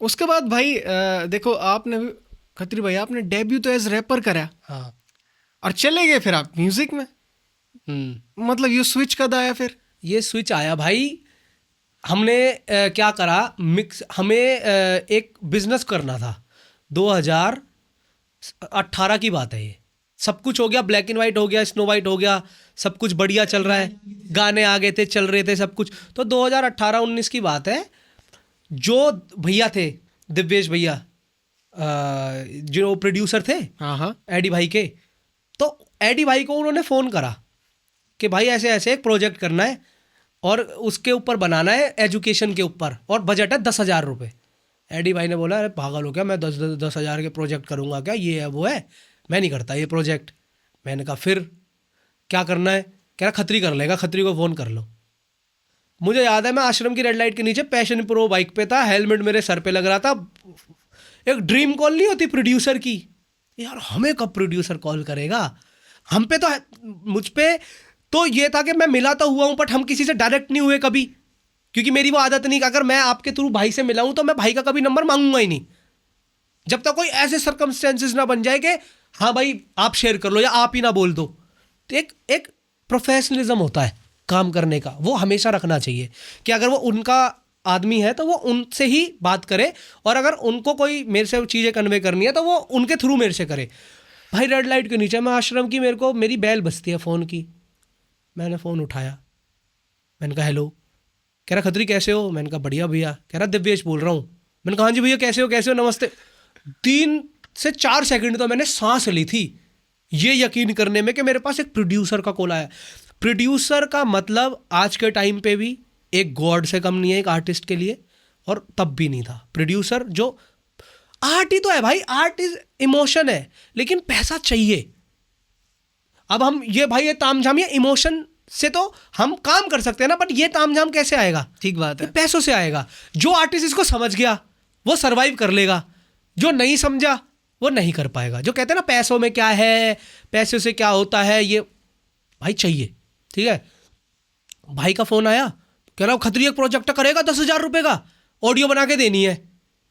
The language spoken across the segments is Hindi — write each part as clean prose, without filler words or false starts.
उसके बाद भाई देखो आपने खत्री भाई आपने डेब्यू तो एज रैपर करा हाँ। और चले गए फिर आप म्यूजिक में, मतलब ये स्विच कब आया फिर? ये स्विच आया भाई, हमने क्या करा, मिक्स हमें एक बिजनेस करना था। 2018 की बात है ये। सब कुछ हो गया, ब्लैक एंड वाइट हो गया, स्नो वाइट हो गया, सब कुछ बढ़िया चल रहा है, गाने आ गए थे, चल रहे थे सब कुछ। तो 2018-19 की बात है। जो भैया थे दिव्येश भैया, जो प्रोड्यूसर थे हाँ हाँ। एडी भाई के, तो एडी भाई को उन्होंने फ़ोन करा कि भाई ऐसे ऐसे एक प्रोजेक्ट करना है और उसके ऊपर बनाना है, एजुकेशन के ऊपर, और बजट है 10,000 रुपये। एडी भाई ने बोला, अरे पागल हो क्या, मैं 10,000 के प्रोजेक्ट करूँगा क्या, ये है वो है, मैं नहीं करता ये प्रोजेक्ट। मैंने कहा फिर क्या करना है? कह रहा खत्री कर लेगा, खत्री को फ़ोन कर लो। मुझे याद है मैं आश्रम की रेड लाइट के नीचे पैशन प्रो बाइक पे था, हेलमेट मेरे सर पे लग रहा था। एक ड्रीम कॉल नहीं होती प्रोड्यूसर की, यार हमें कब प्रोड्यूसर कॉल करेगा, हम पे तो मुझ पे तो ये था कि मैं मिला तो हुआ हूँ बट हम किसी से डायरेक्ट नहीं हुए कभी, क्योंकि मेरी वो आदत नहीं कि अगर मैं आपके थ्रू भाई से मिला हूँ तो मैं भाई का कभी नंबर मांगूंगा ही नहीं, जब तक कोई ऐसे सर्कमस्टेंसेस ना बन जाए कि हाँ भाई आप शेयर कर लो या आप ही ना बोल दो। तो एक प्रोफेशनलिज्म होता है काम करने का, वो हमेशा रखना चाहिए कि अगर वो उनका आदमी है तो वो उनसे ही बात करे, और अगर उनको कोई मेरे से चीज़ें कन्वे करनी है तो वो उनके थ्रू मेरे से करे। भाई रेड लाइट के नीचे मैं आश्रम की, मेरे को मेरी बेल बजती है फ़ोन की। मैंने फ़ोन उठाया, मैंने कहा हेलो। कह रहा खत्री कैसे हो? मैंने कहा बढ़िया भैया। कह रहा दिव्येश बोल रहा हूँ। मैंने कहा हाँ जी भैया कैसे हो नमस्ते। 3 से 4 सेकंड तो मैंने सांस ली थी ये यकीन करने में कि मेरे पास एक प्रोड्यूसर का कॉल आया। प्रोड्यूसर का मतलब आज के टाइम पे भी एक गॉड से कम नहीं है एक आर्टिस्ट के लिए, और तब भी नहीं था। प्रोड्यूसर जो आर्ट ही तो है भाई, आर्ट इज इमोशन है, लेकिन पैसा चाहिए। अब हम ये भाई ये तामझाम, ये इमोशन से तो हम काम कर सकते हैं ना, बट ये तामझाम कैसे आएगा? ठीक बात है, पैसों से आएगा। जो आर्टिस्ट इसको समझ गया वो सरवाइव कर लेगा, जो नहीं समझा वो नहीं कर पाएगा। जो कहते हैं ना पैसों में क्या है, पैसों से क्या होता है, ये भाई चाहिए। ठीक है, भाई का फ़ोन आया, कह रहा खत्री एक प्रोजेक्ट करेगा 10,000 रुपये का, ऑडियो बना के देनी है।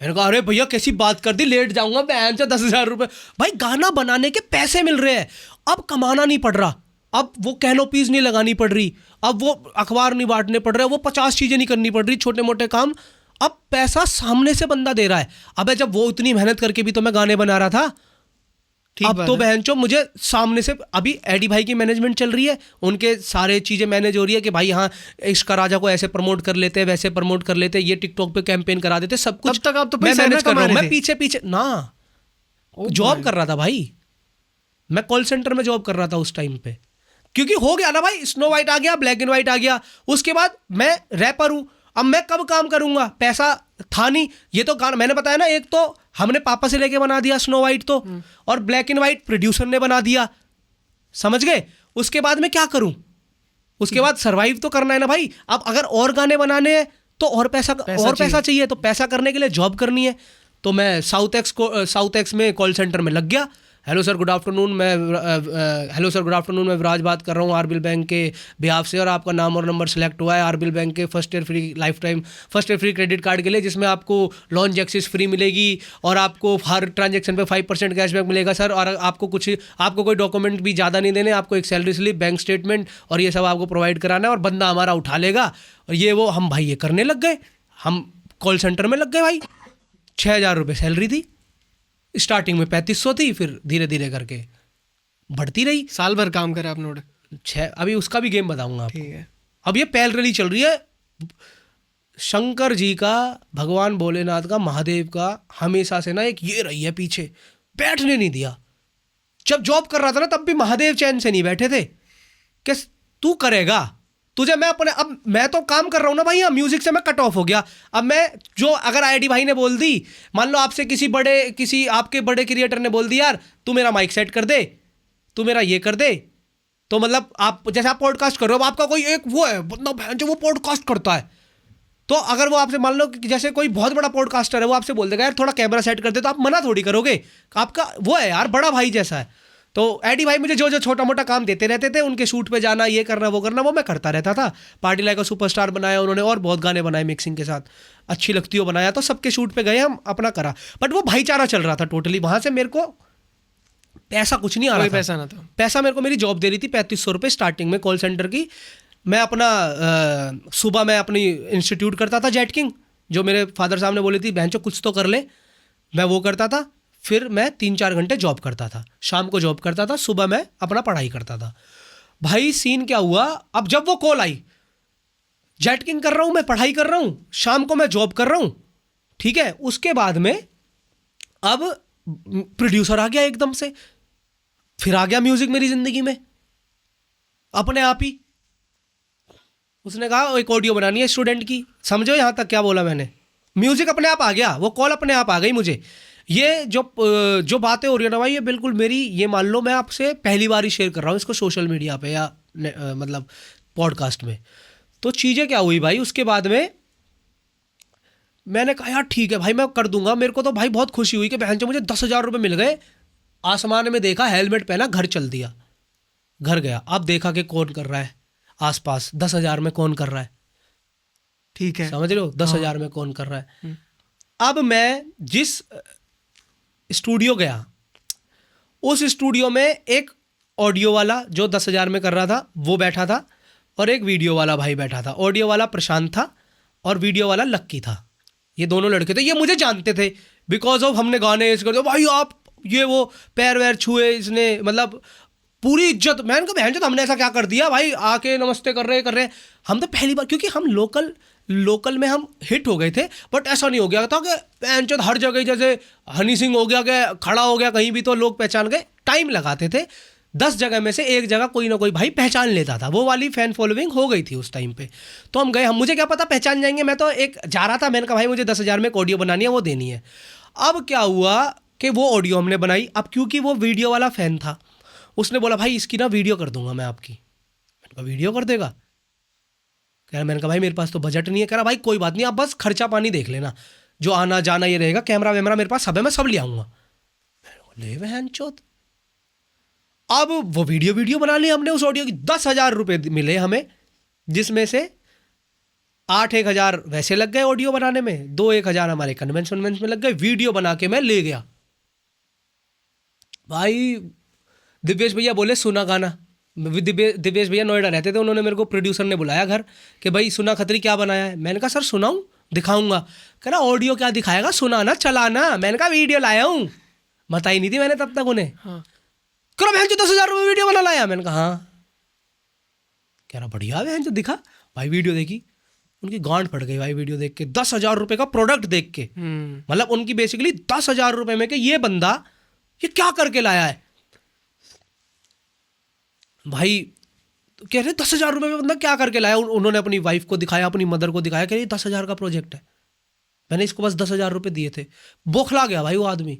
मैंने कहा अरे भैया कैसी बात कर दी, लेट जाऊंगा बहन से 10,000 रुपये। भाई गाना बनाने के पैसे मिल रहे हैं, अब कमाना नहीं पड़ रहा, अब वो कैनोपीज नहीं लगानी पड़ रही, अब वो अखबार नहीं बांटने पड़ रहे, वो 50 चीज़ें नहीं करनी पड़ रही, छोटे मोटे काम। अब पैसा सामने से बंदा दे रहा है। अबे जब वो इतनी मेहनत करके भी तो मैं गाने बना रहा था, अब तो बहनचो मुझे सामने से, अभी एडी भाई की मैनेजमेंट चल रही है, उनके सारे चीज़ें मैनेज हो रही है कि भाई हाँ इश्का राजा को ऐसे प्रमोट कर लेते हैं, वैसे प्रमोट कर लेते हैं, ये टिकटॉक पे कैंपेन करा देते, सब कुछ। तब तक आप तो मैं मैनेज कर रहा हूँ, मैं पीछे पीछे ना जॉब कर रहा था भाई, मैं कॉल सेंटर में जॉब कर रहा था उस टाइम पे, क्योंकि हो गया ना भाई, स्नो वाइट आ गया, ब्लैक एंड वाइट आ गया, उसके बाद मैं रैपर हूँ, अब मैं कब काम करूंगा, पैसा था नहीं। ये तो गाना मैंने बताया ना, एक तो हमने पापा से लेके बना दिया स्नो वाइट तो, और ब्लैक एंड वाइट प्रोड्यूसर ने बना दिया, समझ गए। उसके बाद मैं क्या करूं, उसके बाद सरवाइव तो करना है ना भाई। अब अगर और गाने बनाने हैं तो और पैसा चाहिए, तो पैसा करने के लिए जॉब करनी है। तो मैं साउथ एक्स में कॉल सेंटर में लग गया। हेलो सर गुड आफ्टरनून, मैं विराज बात कर रहा हूँ आरबीएल बैंक के बिहाफ से, और आपका नाम और नंबर सेलेक्ट हुआ है आरबीएल बैंक के first year free life time first year free credit card के लिए, जिसमें आपको लॉन्च एक्सेस फ्री मिलेगी और आपको हर ट्रांजैक्शन पे 5% कैशबैक मिलेगा सर। और आपको कोई डॉक्यूमेंट भी ज़्यादा नहीं देने, आपको एक सैलरी स्लिप, बैंक स्टेटमेंट और ये सब आपको प्रोवाइड कराना है, और बंदा हमारा उठा लेगा। और ये वो हम भाई ये करने लग गए, हम कॉल सेंटर में लग गए भाई। 6,000 रुपये सैलरी थी, स्टार्टिंग में 3500 थी, फिर धीरे धीरे करके बढ़ती रही। साल भर काम करा आपने? अभी उसका भी गेम बताऊंगा आपको। ठीक है। अब ये पैल रैली चल रही है, शंकर जी का, भगवान भोलेनाथ का, महादेव का हमेशा से ना एक ये रही है पीछे, बैठने नहीं दिया। जब जॉब कर रहा था ना तब भी महादेव चैन से नहीं बैठे थे कि तू करेगा, तुझे मैं अपने, अब मैं तो काम कर रहा हूँ ना भाई, म्यूजिक से मैं कट ऑफ हो गया। अब मैं जो अगर आईडी भाई ने बोल दी, मान लो आपसे किसी आपके बड़े क्रिएटर ने बोल दी यार तू मेरा माइक सेट कर दे, तू मेरा ये कर दे, तो मतलब आप जैसे आप पॉडकास्ट कर रहे हो, अब आपका कोई एक वो है बंदा जो वो पॉडकास्ट करता है, तो अगर वो आपसे मान लो कि जैसे कोई बहुत बड़ा पॉडकास्टर है, वो आपसे बोल देगा यार थोड़ा कैमरा सेट कर दे, तो आप मना थोड़ी करोगे, आपका वो है यार बड़ा भाई जैसा है। तो एडी भाई मुझे जो जो छोटा मोटा काम देते रहते थे, उनके शूट पे जाना, ये करना वो करना, वो मैं करता रहता था। पार्टी लाइक का सुपरस्टार बनाया उन्होंने, और बहुत गाने बनाए मिक्सिंग के साथ, अच्छी लगती हो बनाया, तो सबके शूट पे गए हम, अपना करा। बट वो भाईचारा चल रहा था टोटली, वहाँ से मेरे को पैसा कुछ नहीं आ रहा था। पैसा ना था। पैसा मेरे को मेरी जॉब दे रही थी 3500 रुपये स्टार्टिंग में कॉल सेंटर की। मैं अपना सुबह मैं अपनी इंस्टीट्यूट करता था जेट किंग, जो मेरे फादर साहब ने बोली थी बहन चो कुछ तो कर ले, मैं वो करता था। फिर मैं 3-4 घंटे जॉब करता था, शाम को जॉब करता था, सुबह मैं अपना पढ़ाई करता था। भाई सीन क्या हुआ, अब जब वो कॉल आई, जेट किंग कर रहा हूँ मैं, पढ़ाई कर रहा हूँ, शाम को मैं जॉब कर रहा हूँ, ठीक है। उसके बाद में अब प्रोड्यूसर आ गया एकदम से, फिर आ गया म्यूजिक मेरी जिंदगी में अपने आप ही। उसने कहा एक ऑडियो बनानी है स्टूडेंट की, समझो यहाँ तक क्या बोला मैंने, म्यूजिक अपने आप आ गया, वो कॉल अपने आप आ गई मुझे। ये जो बातें हो रही है ना भाई, ये बिल्कुल मेरी, ये मान लो मैं आपसे पहली बार ही शेयर कर रहा हूँ इसको सोशल मीडिया पे या मतलब पॉडकास्ट में। तो चीज़ें क्या हुई भाई, उसके बाद में मैंने कहा यार ठीक है भाई मैं कर दूंगा। मेरे को तो भाई बहुत खुशी हुई कि बहन चो मुझे 10,000 रुपये मिल गए। आसमान में देखा, हेलमेट पहना, घर चल दिया, घर गया। अब देखा कि कौन कर रहा है आसपास, 10,000 में कौन कर रहा है, ठीक है, समझ रहे हो, 10,000 में कौन कर रहा है। अब मैं जिस स्टूडियो गया, उस स्टूडियो में एक ऑडियो वाला जो 10,000 में कर रहा था वो बैठा था, और एक वीडियो वाला भाई बैठा था। ऑडियो वाला प्रशांत था और वीडियो वाला लक्की था। ये दोनों लड़के थे, ये मुझे जानते थे बिकॉज ऑफ हमने गाने इस कर दिया भाई, आप ये वो पैर वैर छुए इसने, मतलब पूरी इज्जत। मैंने कहा बहन, हमने ऐसा क्या कर दिया भाई, आके नमस्ते कर रहे। हम तो पहली बार, क्योंकि हम लोकल में हम हिट हो गए थे, बट ऐसा नहीं हो गया था कि बहन चोद हर जगह जैसे हनी सिंह हो गया कि खड़ा हो गया कहीं भी तो लोग पहचान गए। टाइम लगाते थे, 10 जगह में से एक जगह कोई ना कोई भाई पहचान लेता था, वो वाली फैन फॉलोइंग हो गई थी उस टाइम पे। तो हम गए, मुझे क्या पता पहचान जाएंगे, मैं तो एक जा रहा था, मैंने कहा भाई मुझे 10,000 में एक ऑडियो बनानी है, वो देनी है। अब क्या हुआ कि वो ऑडियो हमने बनाई। अब क्योंकि वो वीडियो वाला फैन था, उसने बोला भाई इसकी ना वीडियो कर दूंगा मैं आपकी। मैंने कहा वीडियो कर देगा, कह रहा, मैंने कहा भाई मेरे पास तो बजट नहीं है। कह रहा भाई कोई बात नहीं, आप बस खर्चा पानी देख लेना, जो आना जाना ये रहेगा, कैमरा वैमरा मेरे पास सब है, मैं सब ले आऊँगा। ले बहन चोद। अब वो वीडियो बना ली हमने उस ऑडियो की, 10,000 रुपये मिले हमें, जिसमें से 8-1 हज़ार वैसे लग गए ऑडियो बनाने में, 2-1 हज़ार हमारे कन्वेंशन में लग गए। वीडियो बना के मैं ले गया भाई। दिव्येश भैया बोले सुना गाना, दिव्येश भैया नोएडा रहते थे, उन्होंने मेरे को प्रोड्यूसर ने बुलाया घर कि भाई सुना खत्री क्या बनाया है। मैंने कहा सर सुनाऊं, दिखाऊंगा। कह रहा ऑडियो क्या दिखाएगा, सुनाना चलाना। मैंने कहा वीडियो लाया हूँ, बताई नहीं थी मैंने तब तक उन्हें। कह रहा बहन जो 10,000 रुपये वीडियो बना लाया। मैंने कहा हाँ। कह रहा बढ़िया बहन जो, दिखा भाई। वीडियो देखी, उनकी गांड फट गई भाई वीडियो देख के, 10,000 रुपये का प्रोडक्ट देख के। मतलब उनकी बेसिकली 10,000 रुपये में कि ये बंदा ये क्या करके लाया है भाई। तो कह रहे 10,000 रुपये में बंदा क्या करके लाया। उन्होंने अपनी वाइफ को दिखाया, अपनी मदर को दिखाया कि ये 10,000 का प्रोजेक्ट है, मैंने इसको बस 10,000 रुपये दिए थे। बौखला गया भाई वो आदमी,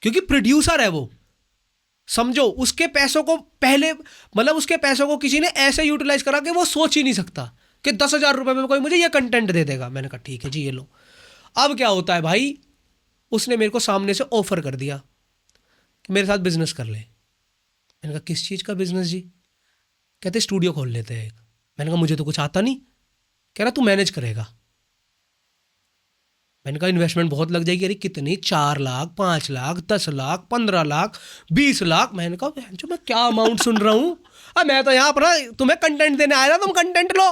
क्योंकि प्रोड्यूसर है वो, समझो। उसके पैसों को पहले, मतलब उसके पैसों को किसी ने ऐसे यूटिलाइज करा कि वो सोच ही नहीं सकता कि 10,000 रुपये में कोई मुझे ये कंटेंट दे देगा। मैंने कहा ठीक है जी ये लो। अब क्या होता है भाई, उसने मेरे को सामने से ऑफर कर दिया कि मेरे साथ बिजनेस कर ले। मैंने कहा किस चीज़ का बिजनेस जी। कहते स्टूडियो खोल लेते हैं एक। मैंने कहा मुझे तो कुछ आता नहीं। कह रहा तू मैनेज करेगा। मैंने कहा इन्वेस्टमेंट बहुत लग जाएगी। अरे कितनी, 4 लाख, 5 लाख, 10 लाख, 15 लाख, 20 लाख। मैंने कहा जो मैं क्या अमाउंट सुन रहा हूँ। अब मैं तो यहाँ अपना तुम्हें कंटेंट देने आया था, तुम कंटेंट लो।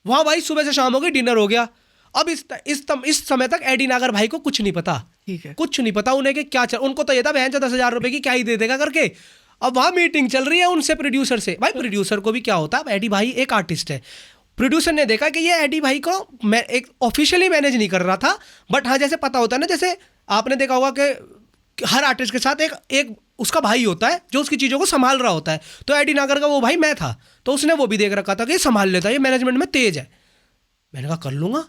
वहाँ भाई सुबह से शाम हो गई, डिनर हो गया। अब इस समय तक एडी नागर भाई को कुछ नहीं पता, ठीक है, कुछ नहीं पता उन्हें कि क्या चल। उनको तो ये था बहन 10,000 रुपये की क्या ही दे देगा करके। अब वहाँ मीटिंग चल रही है उनसे, प्रोड्यूसर से। भाई प्रोड्यूसर को भी क्या होता है, एडी भाई एक आर्टिस्ट है। प्रोड्यूसर ने देखा कि ये एडी भाई को मैं एक ऑफिशियली मैनेज नहीं कर रहा था, बट हाँ जैसे पता होता है ना, जैसे आपने देखा होगा कि हर आर्टिस्ट के साथ एक उसका भाई होता है जो उसकी चीज़ों को संभाल रहा होता है। तो एडी नागर का वो भाई मैं था, तो उसने वो भी देख रखा था कि ये संभाल लेता है, ये मैनेजमेंट में तेज है। मैंने कहा कर लूँगा।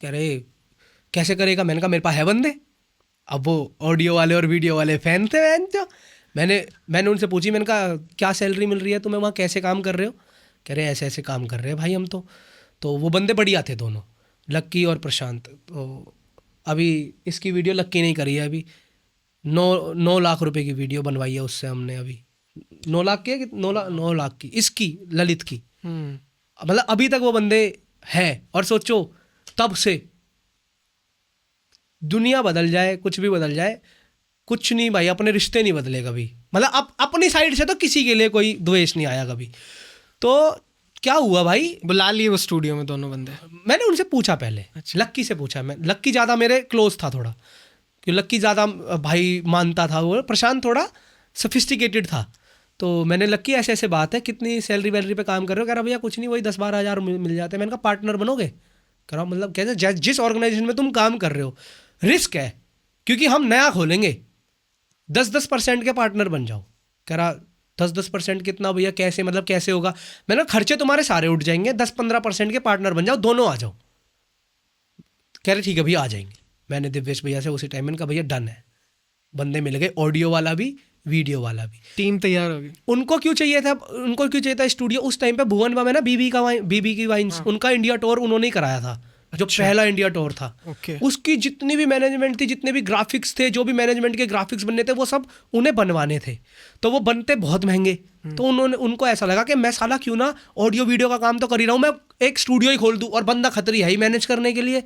कह रहे कैसे करेगा। मैंने कहा मेरे पास है बंदे। अब वो ऑडियो वाले और वीडियो वाले फैन थे फैन जो। मैंने उनसे पूछी, मैंने कहा क्या सैलरी मिल रही है तुम्हें वहाँ, कैसे काम कर रहे हो। कह रहे ऐसे ऐसे काम कर रहे हैं भाई हम तो वो बंदे बढ़िया थे दोनों, लक्की और प्रशांत। तो अभी इसकी वीडियो लक्की नहीं करी है, अभी 9 लाख रुपए की वीडियो बनवाई है उससे हमने अभी। 9 लाख की है कि 9 लाख की, इसकी ललित की। मतलब अभी तक वो बंदे हैं। और सोचो तब से दुनिया बदल जाए, कुछ भी बदल जाए, कुछ नहीं भाई, अपने रिश्ते नहीं बदले कभी। मतलब अपनी साइड से तो किसी के लिए कोई द्वेष नहीं आया कभी। तो क्या हुआ भाई, बुला लिए वो स्टूडियो में दोनों बंदे? मैंने उनसे पूछा पहले, लक्की से पूछा। मैं लक्की ज़्यादा मेरे क्लोज था थोड़ा, कि लक्की ज़्यादा भाई मानता था, वो प्रशांत थोड़ा सोफिस्टिकेटेड था। तो मैंने लक्की ऐसे ऐसे बात है, कितनी सैलरी वैलरी पे काम कर रहे हो? कह रहा भैया कुछ नहीं, वही 10-12 हज़ार मिल जाते हैं। मैंने कहा पार्टनर बनोगे? कह रहा मतलब कैसे? जिस ऑर्गेनाइजेशन में तुम काम कर रहे हो रिस्क है, क्योंकि हम नया खोलेंगे, 10-10% के पार्टनर बन जाओ। कह रहा 10-10% कितना भैया, कैसे मतलब कैसे होगा? मैंने खर्चे तुम्हारे सारे उठ जाएंगे, 10-15% के पार्टनर बन जाओ, दोनों आ जाओ। कह रहे ठीक है भैया आ जाएंगे। मैंने दिव्येश भैया से उसी टाइम में कहा भैया डन है। बंदे मिल गए, ऑडियो वाला भी वीडियो वाला भी, टीम तैयार हो गई। उनको क्यों चाहिए था स्टूडियो? उस टाइम पे भुवन बाम है ना, बीबी की वाइन्स, उनका इंडिया टूर उन्होंने ही कराया था, जो पहला इंडिया टूर था। उसकी जितनी भी मैनेजमेंट थी, जितने भी ग्राफिक्स थे, जो भी मैनेजमेंट के ग्राफिक्स बनने थे, वो सब उन्हें बनवाने थे। तो वो बनते बहुत महंगे। तो उनको ऐसा लगा कि मैं साला क्यों ना ऑडियो वीडियो का काम तो कर ही रहा हूँ, मैं एक स्टूडियो ही खोल दूँ, और बंदा खतरी है ही मैनेज करने के लिए।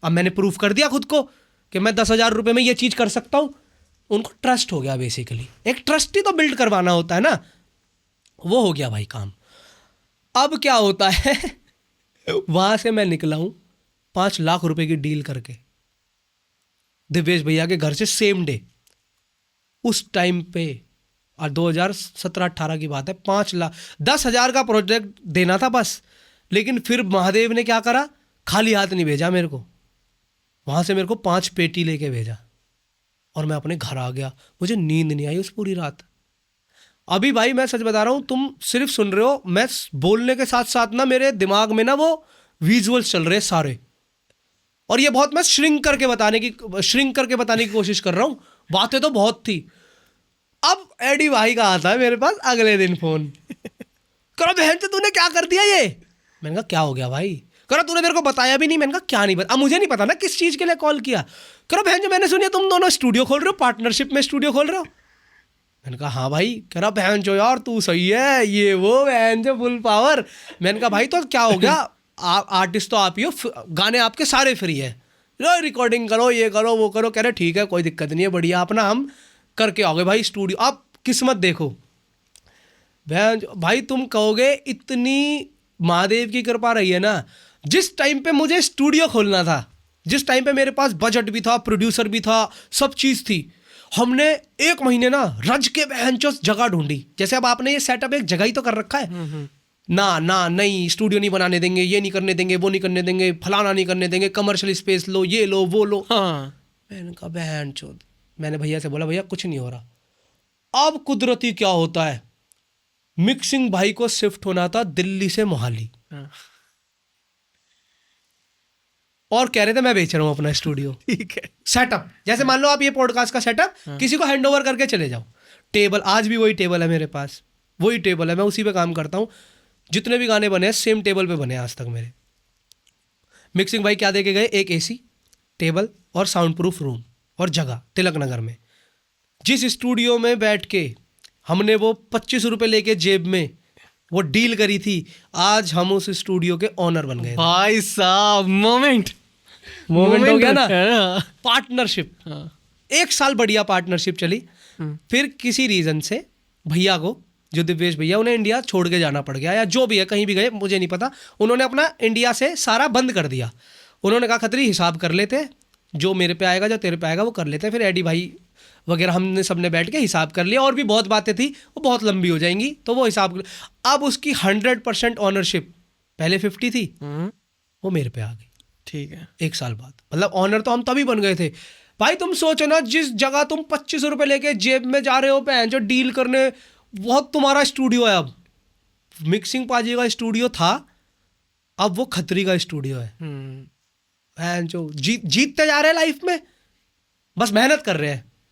अब मैंने प्रूफ कर दिया खुद को कि मैं 10,000 रुपये में ये चीज़ कर सकता हूँ। उनको ट्रस्ट हो गया बेसिकली, एक ट्रस्ट ही तो बिल्ड करवाना होता है ना, वो हो गया भाई काम। अब क्या होता है वहाँ से मैं निकला हूँ 5 लाख रुपए की डील करके दिव्येश भैया के घर से सेम डे। उस टाइम पे, और 2017-18 की बात है, 5 लाख 10,000 का प्रोजेक्ट देना था बस। लेकिन फिर महादेव ने क्या करा, खाली हाथ नहीं भेजा मेरे को। वहाँ से मेरे को 5 पेटी लेके भेजा और मैं अपने घर आ गया। मुझे नींद नहीं आई उस पूरी रात। अभी भाई मैं सच बता रहा हूँ, तुम सिर्फ सुन रहे हो, मैं बोलने के साथ साथ ना मेरे दिमाग में ना वो विजुअल्स चल रहे सारे। और ये बहुत मैं श्रिंक करके बताने की कोशिश कर रहा हूँ, बातें तो बहुत थी। अब एडी भाई का आता है मेरे पास अगले दिन फोन, करो बहन से तूने क्या कर दिया ये? मैंने कहा क्या हो गया भाई? करो तूने मेरे को बताया भी नहीं। मैंने कहा क्या नहीं बताया? अब मुझे नहीं पता ना किस चीज़ के लिए कॉल किया। करो बहन जो मैंने सुनिया तुम दोनों स्टूडियो खोल रहे हो, पार्टनरशिप में स्टूडियो खोल रहे हो। मैंने कहा हाँ भाई। कह रहा बहन जो यार तू सही है, ये वो बहन जो फुल पावर। मैंने कहा भाई तो क्या हो गया, आर्टिस्ट तो आप ही हो, गाने आपके सारे फ्री है, रिकॉर्डिंग करो, ये करो वो करो। कह रहे ठीक है कोई दिक्कत नहीं है, बढ़िया अपना हम करके आओगे भाई स्टूडियो। आप किस्मत देखो बहन भाई, तुम कहोगे इतनी महादेव की कृपा रही है ना। जिस टाइम पे मुझे स्टूडियो खोलना था, जिस टाइम पे मेरे पास बजट भी था, प्रोड्यूसर भी था, सब चीज़ थी, हमने 1 महीने ना रज के बहनचोद जगह ढूंढी। जैसे अब आपने ये सेटअप एक जगह ही तो कर रखा है ना, नहीं स्टूडियो नहीं बनाने देंगे, ये नहीं करने देंगे, वो नहीं करने देंगे, फलाना नहीं करने देंगे, कमर्शियल स्पेस लो, ये लो वो लो। हाँ। मैंने कहा बहनचोद, मैंने भैया से बोला भैया कुछ नहीं हो रहा। अब कुदरती क्या होता है, मिक्सिंग भाई को शिफ्ट होना था दिल्ली से मोहाली, और कह रहे थे मैं बेच रहा हूँ अपना स्टूडियो। ठीक है। सेटअप जैसे मान लो आप ये पॉडकास्ट का सेटअप किसी को हैंड ओवर करके चले जाओ। टेबल आज भी वही टेबल है मेरे पास, वही टेबल है, मैं उसी पे काम करता हूँ। जितने भी गाने बने हैं सेम टेबल पे बने हैं आज तक मेरे। मिक्सिंग भाई क्या दे के गए, एक एसी, टेबल और साउंड प्रूफ रूम और जगह तिलक नगर में। जिस स्टूडियो में बैठ के हमने वो 25 रुपये लेके जेब में वो डील करी थी, आज हम उस स्टूडियो के ओनर बन गए। भाई साहब मोमेंट हो गया ना। पार्टनरशिप 1 साल बढ़िया पार्टनरशिप चली। फिर किसी रीजन से भैया को, जो दिव्येश भैया, उन्हें इंडिया छोड़ के जाना पड़ गया, या जो भी है कहीं भी गए मुझे नहीं पता। उन्होंने अपना इंडिया से सारा बंद कर दिया। उन्होंने कहा खतरी हिसाब कर लेते, जो मेरे पे आएगा जो तेरे पे आएगा वो कर लेते हैं। फिर एडी भाई वगैरह हमने सबने बैठ के हिसाब कर लिया, और भी बहुत बातें थी वो बहुत लंबी हो जाएंगी, तो वो हिसाब। अब उसकी 100% ऑनरशिप, पहले 50 थी, वो मेरे पे आ गई। ठीक है। 1 साल बाद, मतलब ऑनर तो हम तभी बन गए थे। भाई तुम सोचो ना, जिस जगह तुम 25 रुपये लेके जेब में जा रहे हो बहन जो डील करने, बहुत तुम्हारा स्टूडियो है। अब मिक्सिंग पाजी का स्टूडियो था, अब वो खतरी का स्टूडियो है। बहन जो जीतते जा रहे हैं लाइफ में, बस मेहनत कर रहे हैं।